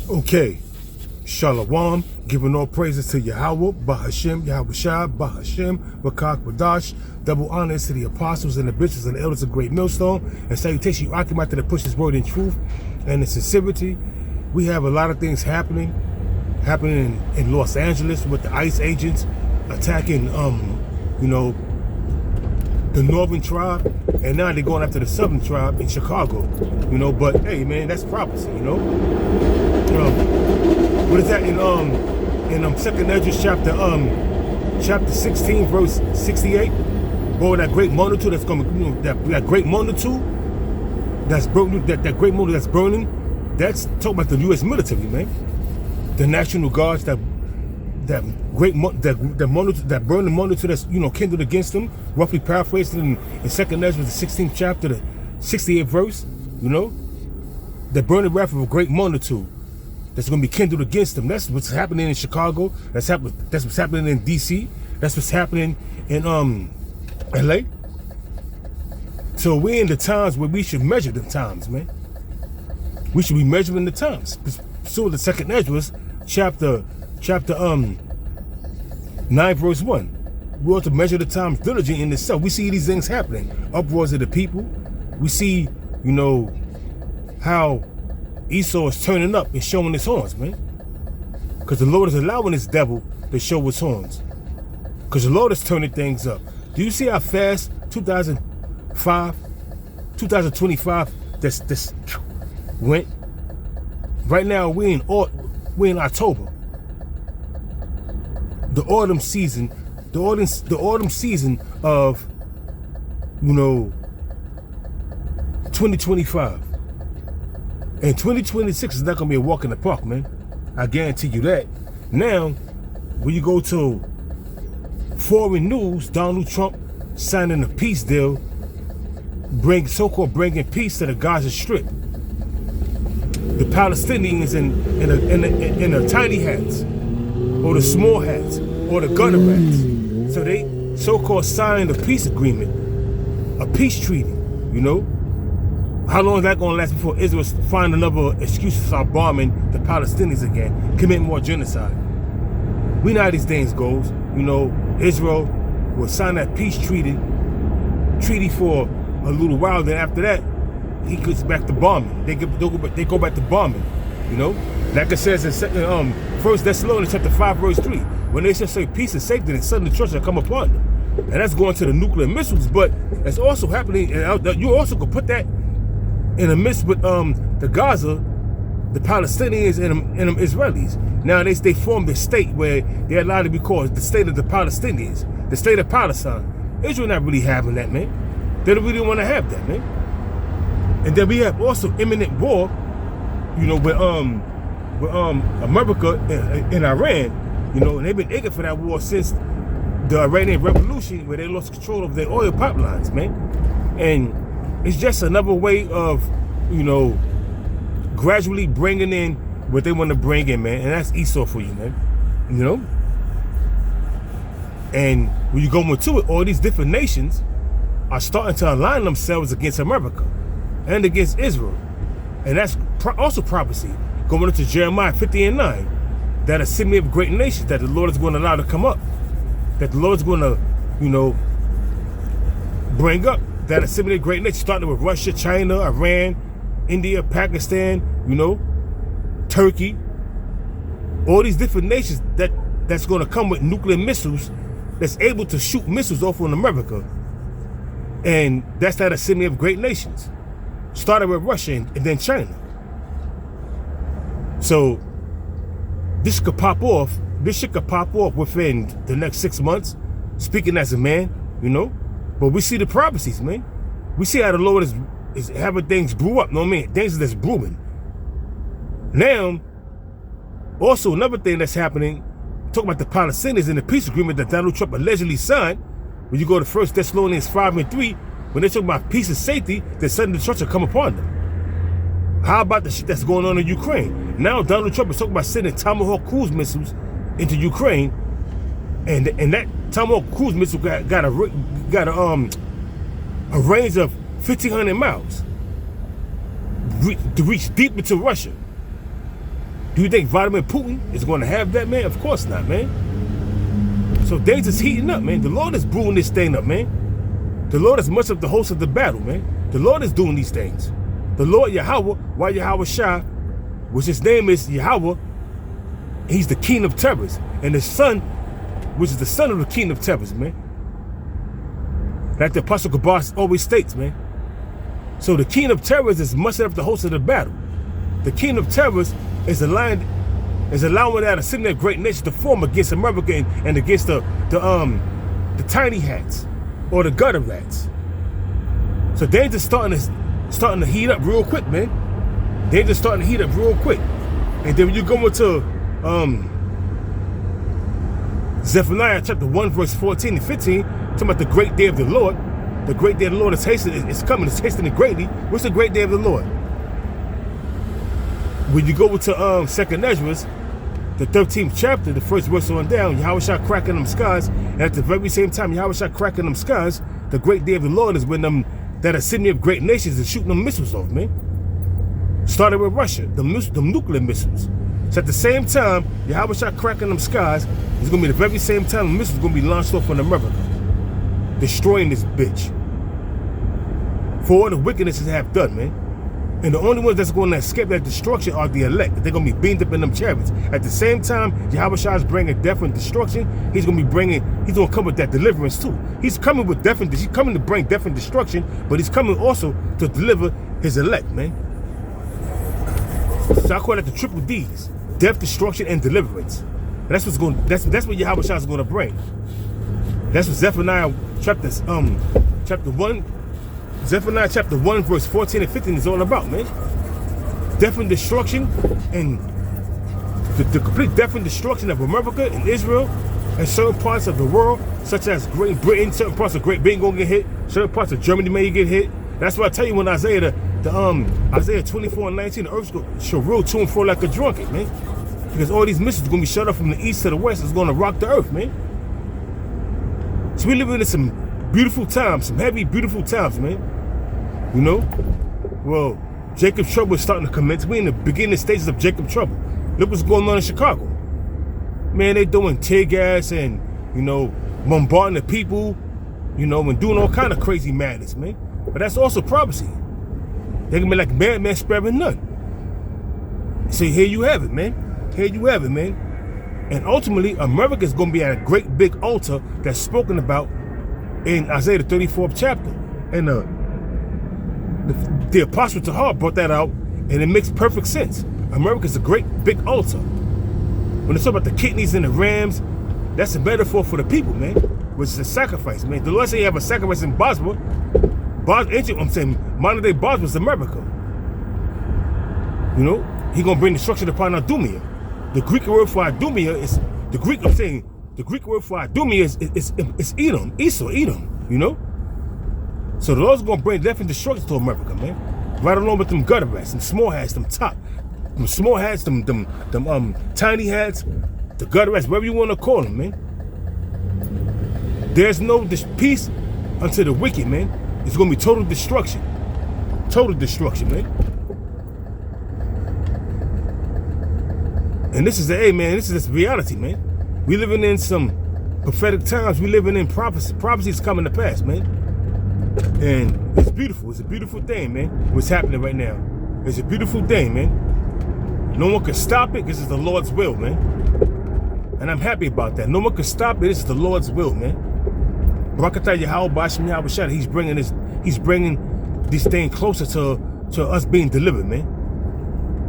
Okay, Shalom, giving all praises to Yahweh, Bahashem, Yahweh Shai, Bahashem, Rakak Wadash, double honors to the apostles and the bishops and the elders of Great Millstone, and salutation you occupy to push this word in truth and in sincerity. We have a lot of things happening in Los Angeles with the ICE agents attacking, the northern tribe, and now they're going after the southern tribe in Chicago, but hey man, that's prophecy, what is that in 2nd Ezra chapter 16 verse 68? Boy, that great multitude that's going to, that great multitude that's burning, that great multitude that's burning, that's talking about the U.S. military, man. The National Guards, that multitude, that burning multitude that's kindled against them, roughly paraphrased in 2nd Ezra, the 16th chapter, the 68th verse, the burning wrath of a great multitude that's going to be kindled against them. That's what's happening in Chicago. That's what's happening in D.C. That's what's happening in L.A. So we're in the times where we should measure the times, man. We should be measuring the times. So the 2nd Ezra chapter 9 verse 1. We ought to measure the times diligently in itself. We see these things happening. Uproars of the people. We see, how Esau is turning up and showing his horns, man. Because the Lord is allowing this devil to show his horns. Because the Lord is turning things up. Do you see how fast 2025 this went? Right now we're in October. The autumn season of 2025. And 2026 is not gonna be a walk in the park, man. I guarantee you that. Now, when you go to foreign news, Donald Trump signing a peace deal, so-called bringing peace to the Gaza Strip. The Palestinians in the tiny hats, or the small hats, or the gutter hats. So they so-called signed a peace agreement, a peace treaty, How long is that going to last before Israel find another excuse to start bombing the Palestinians again, commit more genocide? We know how these things goes. Israel will sign that peace treaty for a little while. Then after that, he goes back to bombing. They go back to bombing. Like it says in 1 Thessalonians chapter 5 verse 3, when they shall say peace and safety, then suddenly the church shall come upon them. And that's going to the nuclear missiles, but it's also happening. And you also could put that in the midst with the Gaza, the Palestinians and the Israelis. Now they formed a state where they're allowed to be called the state of the Palestinians, the state of Palestine. Israel not really having that, man. They don't really want to have that, man. And then we have also imminent war, with America and Iran, and they've been aching for that war since the Iranian Revolution, where they lost control of their oil pipelines, man. And it's just another way of, gradually bringing in what they want to bring in, man. And that's Esau for you, man. And when you go into it, all these different nations are starting to align themselves against America and against Israel. And that's also prophecy going into Jeremiah 50:9, that assembly of great nations that the Lord is going to allow to come up, that the Lord is going to, bring up. That assembly of great nations, starting with Russia, China, Iran, India, Pakistan, Turkey, all these different nations that's going to come with nuclear missiles, that's able to shoot missiles off on America. And that's that assembly of great nations, started with Russia and then China. So this could pop off. This shit could pop off within the next 6 months. Speaking as a man, But we see the prophecies, man. We see how the Lord is having things brew up. Things that's brewing. Now, also another thing that's happening, talking about the Palestinians and the peace agreement that Donald Trump allegedly signed. When you go to 1 Thessalonians 5:3, when they talk about peace and safety, then suddenly the church will come upon them. How about the shit that's going on in Ukraine? Now Donald Trump is talking about sending Tomahawk cruise missiles into Ukraine, and that Tomahawk cruise missile got a range of 1,500 miles to reach deep into Russia. Do you think Vladimir Putin is going to have that, man? Of course not, man. So things is heating up, man. The Lord is brewing this thing up, man. The Lord is much of the host of the battle, man. The Lord is doing these things. The Lord Yahweh, why Yahweh Shah, which his name is Yahweh, he's the king of terrors. And the son, which is the son of the king of terrors, man. Like the Apostle Gabar always states, man. So the king of terrors is much of the host of the battle. The king of terrors is allowing that assembly of great nations to form against America and against the tiny hats or the gutter rats. So they're just starting to heat up real quick, man. They're just starting to heat up real quick. And then when you go into Zephaniah chapter 1, verse 14 and 15, talking about the great day of the Lord. The great day of the Lord is hastening, it's coming, it's hastening greatly. What's the great day of the Lord? When you go into 2nd Ezra, the 13th chapter, the first verse on down, Yahweh shall crack in them skies. And at the very same time, Yahweh shall crack in them skies, the great day of the Lord is when that assembly of great nations is shooting them missiles off, man. Started with Russia, the nuclear missiles. So at the same time, Yahweh shall crack in them skies, it's going to be the very same time the missiles going to be launched off on America, destroying this bitch. For all the wickedness they have done, man. And the only ones that's going to escape that destruction are the elect. They're going to be beamed up in them chariots. At the same time, Yahweh Shah is bringing death and destruction. He's going to come with that deliverance too. He's coming with death and he's coming to bring death and destruction, but he's coming also to deliver his elect, man. So I call that the triple D's: death, destruction, and deliverance. And that's what's going. That's what Yahweh Shah is going to bring. That's what Zephaniah chapter 1. Zephaniah chapter 1, verse 14 and 15 is all about, man. Death and destruction, and the complete death and destruction of America and Israel and certain parts of the world, such as Great Britain. Certain parts of Great Britain gonna get hit. Certain parts of Germany may get hit. That's why I tell you when Isaiah Isaiah 24 and 19, the earth shall rule to and fro like a drunkard, man. Because all these missiles are gonna be shot up from the east to the west. It's gonna rock the earth, man. So we live in some beautiful times, some heavy, beautiful times, man. You know? Well, Jacob's trouble is starting to commence. We're in the beginning stages of Jacob's trouble. Look what's going on in Chicago. Man, they doing tear gas and, you know, bombarding the people, you know, and doing all kind of crazy madness, man. But that's also prophecy. They're gonna be like madman sparing none. So here you have it, man. Here you have it, man. And ultimately, America is gonna be at a great big altar that's spoken about in Isaiah the 34th chapter. And the Apostle Tahar brought that out, and it makes perfect sense. America's a great big altar. When they talk about the kidneys and the rams, that's a metaphor for the people, man, which is a sacrifice, man. The Lord said you have a sacrifice in Bosworth. I'm saying modern day Bosworth is America. You know, He gonna bring destruction upon Idumea. The Greek word for Idumea is the Greek word for Idumea is Edom, Esau, Edom. You know. So the Lord's gonna bring death and destruction to America, man. Right along with them gutter rats, them small hats, them small hats, them tiny hats, the gutter rats, whatever you want to call them, man. There's no peace unto the wicked, man. It's gonna be total destruction. Total destruction, man. And this is this reality, man. We living in some prophetic times. We living in prophecy. Prophecies coming to pass, man. And it's beautiful. It's a beautiful thing, man. What's happening right now? It's a beautiful thing, man. No one can stop it. This is the Lord's will, man. And I'm happy about that. No one can stop it. This is the Lord's will, man. Barakatah Yahweh Bashim Yahweh Shad. He's bringing this thing closer to us being delivered, man.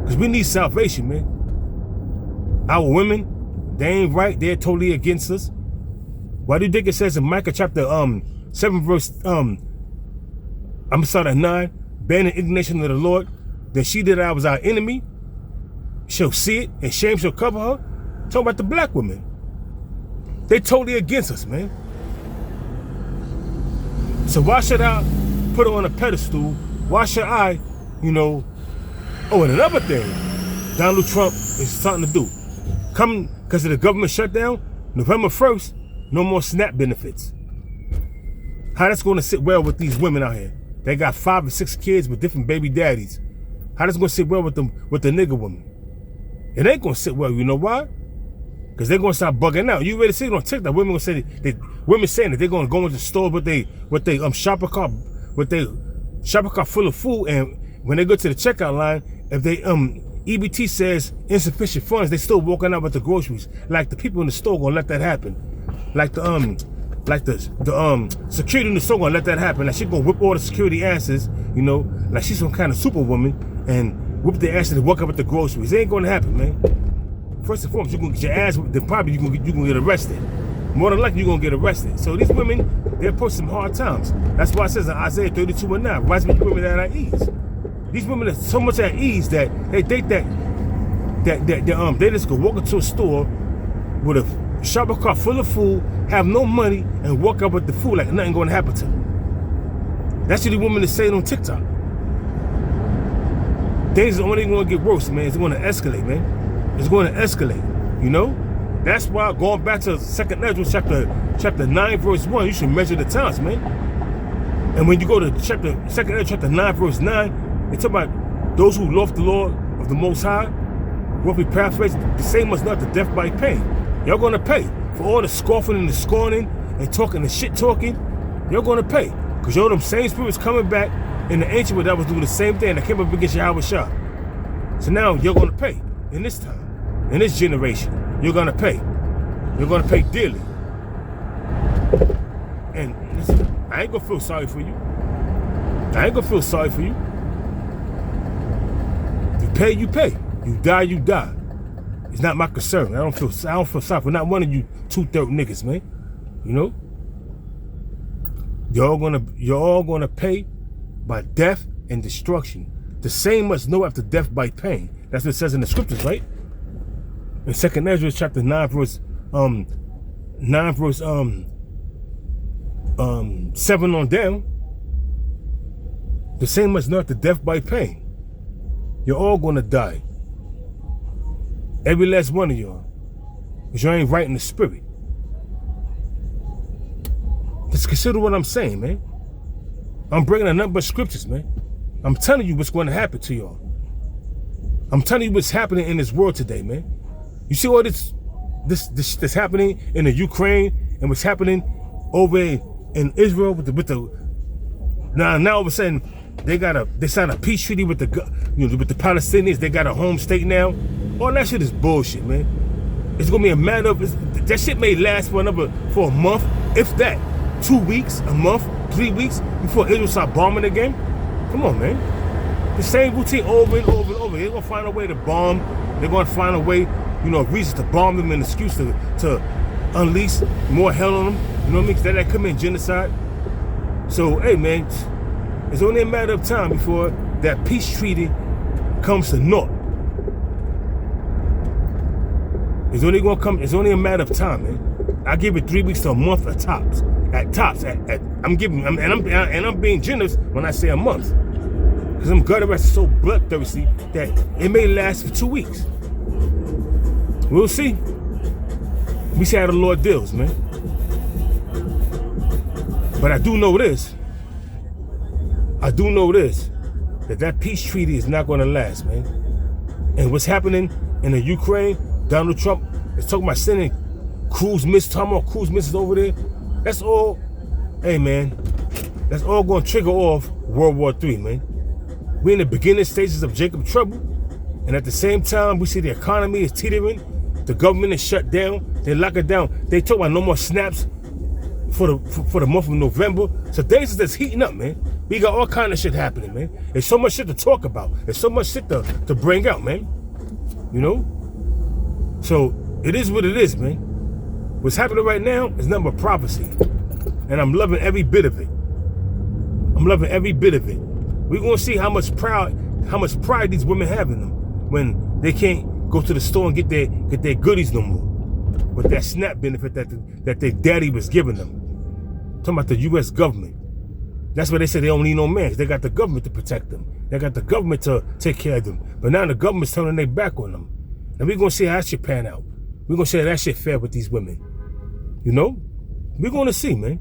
Because we need salvation, man. Our women, they ain't right. They're totally against us. Why do you think it says in Micah chapter 7 verse 9, bear the indignation of the Lord, that she that I was our enemy shall see it, and shame shall cover her. Talking about the black women. They totally against us, man. So why should I put her on a pedestal? Why should I, you know? Oh, and another thing, Donald Trump is something to do. Coming because of the government shutdown, November 1st, no more SNAP benefits. How that's going to sit well with these women out here? They got 5 or 6 kids with different baby daddies. How that's going to sit well with them, with the nigger woman? It ain't gonna sit well. You know why? Because they're gonna start bugging out. You ready to see it on TikTok? Women gonna say women saying that they're gonna go into the store with they shopper cart full of food, and when they go to the checkout line, if they EBT says insufficient funds, they still walking out with the groceries. Like the people in the store gonna let that happen. Like the security in the store gonna let that happen. Like she gonna whip all the security asses, you know, like she's some kind of superwoman, and whip their asses and walk up with the groceries. It ain't gonna happen, man. First and foremost, you're gonna get your ass whipped, then probably you're gonna get arrested. More than likely, you're gonna get arrested. So these women, they're pushing some hard times. That's why it says in Isaiah 32:9, rise with women that are at ease. These women are so much at ease that they think that they just go walk into a store with a shopper cart full of food, have no money, and walk up with the food like nothing gonna happen to them. That's what the women are saying on TikTok. Things are only gonna get worse, man. It's gonna escalate, man. It's gonna escalate, you know? That's why going back to 2nd Ezra chapter 9, verse 1, you should measure the times, man. And when you go to 2nd Ezra chapter 9, verse 9, they talk about those who love the Lord of the Most High. What we paraphrase, the same must not the death by pain. You're gonna pay for all the scoffing and the scorning and talking and shit talking. You're gonna pay, cause you're them same spirits coming back in the ancient world that was doing the same thing that came up against Yahweh Shah. So now you're gonna pay in this time, in this generation. You're gonna pay. You're gonna pay dearly. And listen, I ain't gonna feel sorry for you. I ain't gonna feel sorry for you. You pay, you pay. You die, you die. It's not my concern. I don't feel sorry for not one of you 2/3 niggas, man. You know? You're all gonna pay by death and destruction. The same must know after death by pain. That's what it says in the scriptures, right? In 2nd Ezra chapter 9 verse 7 on down. The same must know after death by pain. You're all gonna die. Every last one of y'all. Because you ain't right in the spirit. Just consider what I'm saying, man. I'm bringing a number of scriptures, man. I'm telling you what's going to happen to y'all. I'm telling you what's happening in this world today, man. You see all this that's happening in the Ukraine and what's happening over in Israel with the now all of a sudden they signed a peace treaty with the Palestinians. They got a home state now. All that shit is bullshit, man. It's gonna be a matter of that shit may last for a month, if that, 2 weeks, a month, 3 weeks before Israel start bombing again. Come on, man. The same routine over and over and over. They're gonna find a way to bomb. They're gonna find a way, a reason to bomb them, an excuse to unleash more hell on them. You know what I mean? That commit genocide. So, hey, man, it's only a matter of time before that peace treaty comes to naught. It's only a matter of time, man. I give it 3 weeks to a month at tops. At tops. I'm being generous when I say a month. Because them gutter rats are so bloodthirsty that it may last for 2 weeks. We'll see. We see how the Lord deals, man. But I do know this. That peace treaty is not going to last, man. And what's happening in the Ukraine, Donald Trump is talking about sending cruise missiles over there. That's all, hey, man, that's all going to trigger off World War III, man. We're in the beginning stages of Jacob trouble. And at the same time, we see the economy is teetering. The government is shut down. They lock it down. They talk about no more snaps for the month of November. So things is just heating up, man. We got all kind of shit happening, man. There's so much shit to talk about. There's so much shit to bring out, man. You know? So it is what it is, man. What's happening right now is nothing but prophecy. And I'm loving every bit of it. We're gonna see how much pride these women have in them when they can't go to the store and get their goodies no more. With that SNAP benefit that their daddy was giving them. Talking about the US government. That's why they say they don't need no man. They got the government to protect them. They got the government to take care of them. But now the government's turning their back on them. And we're gonna see how that shit pan out. We're gonna see how that shit fair with these women. You know? We're gonna see, man.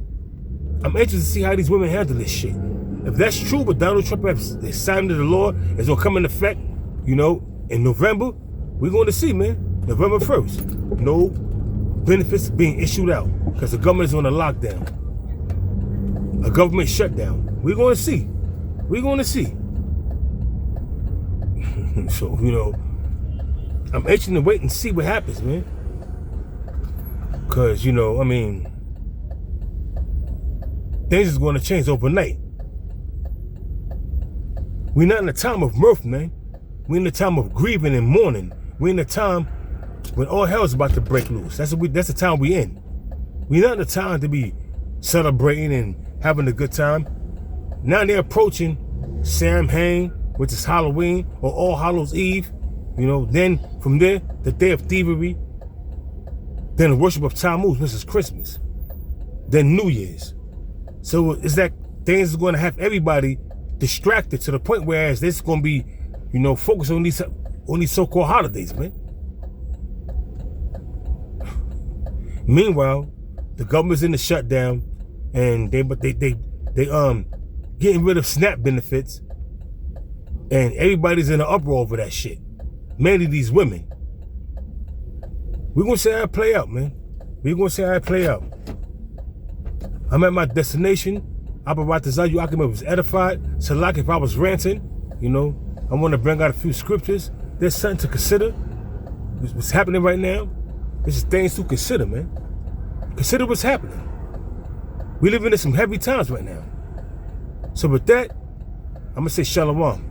I'm anxious to see how these women handle this shit. If that's true, but Donald Trump has signed into the law, it's gonna come into effect, in November, We're going to see, man. November 1st. No benefits being issued out because the government is on a lockdown. A government shutdown. We're going to see. We're going to see. So, you know, I'm itching to wait and see what happens, man. Because, you know, I mean, things is going to change overnight. We're not in a time of mirth, man. We're in a time of grieving and mourning. We're in a time when all hell's about to break loose. That's the time we're in. We're not in a time to be celebrating and having a good time. Now they're approaching Samhain, which is Halloween, or All Hallows Eve. You know, then from there, the Day of Thievery. Then the worship of Tammuz, which is Christmas. Then New Year's. So it's that things are going to have everybody distracted to the point where it's going to be, you know, focused on these so-called holidays, man. Meanwhile, the government's in the shutdown, and they getting rid of SNAP benefits, and everybody's in an uproar over that shit. Mainly these women. We're gonna see how it play out, man. We're gonna see how it play out. I'm at my destination. Abaratazayu Akim was edified. Salak, if I was ranting, you know, I want to bring out a few scriptures. There's something to consider. What's happening right now? This is things to consider, man. Consider what's happening. We living in some heavy times right now. So with that, I'm gonna say shalom.